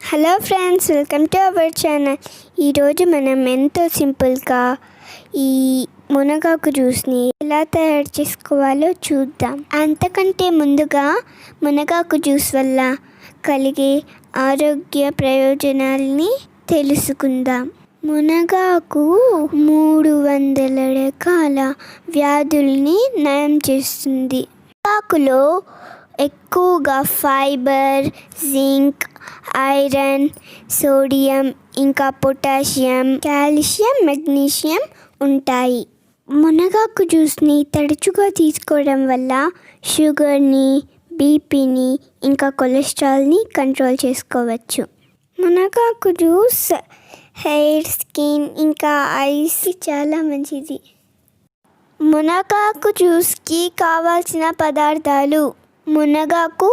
Hello friends, welcome to our channel. ఈరోజు మనం ఎంతో సింపుల్గా ఈ మునగాకు జ్యూస్ని ఎలా తయారు చేసుకోవాలో చూద్దాం. అంతకంటే ముందుగా మునగాకు జ్యూస్ వల్ల కలిగే ఆరోగ్య ప్రయోజనాల్ని తెలుసుకుందాం. మునగాకు 300 రకాల వ్యాధుల్ని నయం చేస్తుంది. మునగాకులో ఎక్కువగా ఫైబర్, జింక్, ఐరన్, సోడియం, ఇంకా పొటాషియం, కాల్షియం, మెగ్నీషియం ఉంటాయి. మునగాకు జ్యూస్ని తరచుగా తీసుకోవడం వల్ల షుగర్ని, బీపీని, ఇంకా కొలెస్ట్రాల్ని కంట్రోల్ చేసుకోవచ్చు. మునగాకు జ్యూస్ హెయిర్, స్కిన్, ఇంకా ఐస్కి చాలా మంచిది. మునగాకు జ్యూస్కి కావాల్సిన పదార్థాలు: మునగాకు,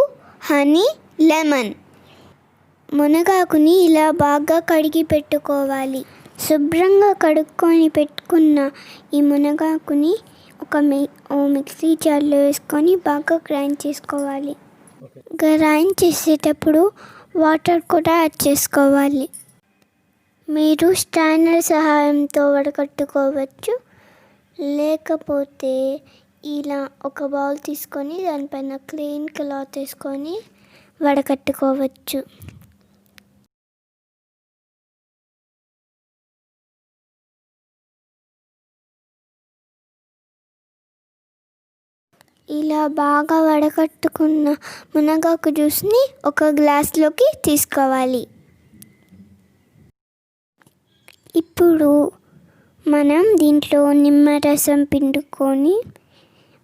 హనీ, లెమన్. మునగాకుని ఇలా బాగా కడిగి పెట్టుకోవాలి. శుభ్రంగా కడుక్కొని పెట్టుకున్న ఈ మునగాకుని ఓ మిక్సీ జార్లో వేసుకొని బాగా గ్రైండ్ చేసుకోవాలి. గ్రైండ్ చేసేటప్పుడు వాటర్ కూడా యాడ్ చేసుకోవాలి. మీరు స్ట్రైనర్ సహాయంతో వడకట్టుకోవచ్చు, లేకపోతే ఇలా ఒక బౌల్ తీసుకొని దానిపైన క్లీన్ క్లాత్ వేసుకొని వడకట్టుకోవచ్చు. ఇలా బాగా వడకట్టుకున్న మునగాకు జ్యూస్ని ఒక గ్లాస్లోకి తీసుకోవాలి. ఇప్పుడు మనం దీంట్లో నిమ్మరసం పిండుకొని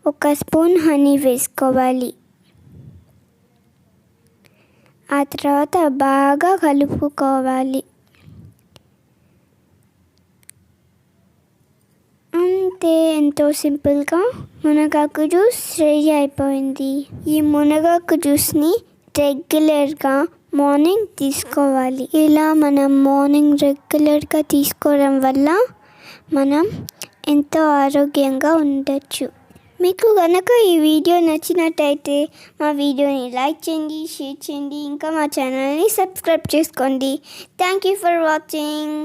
1 స్పూన్ హనీ వేసుకోవాలి. ఆ తర్వాత బాగా కలుపుకోవాలి. అంతే, ఎంతో సింపుల్గా మునగాకు జ్యూస్ రెడీ అయిపోయింది. ఈ మునగాకు జ్యూస్ని రెగ్యులర్గా మార్నింగ్ తీసుకోవాలి. ఇలా మనం మార్నింగ్ రెగ్యులర్గా తీసుకోవడం వల్ల మనం ఎంతో ఆరోగ్యంగా ఉండొచ్చు. మీకు కనుక ఈ వీడియో నచ్చినట్టయితే మా వీడియోని లైక్ చేయండి, షేర్ చేయండి, ఇంకా మా ఛానల్ని సబ్స్క్రైబ్ చేసుకోండి. Thank you for watching.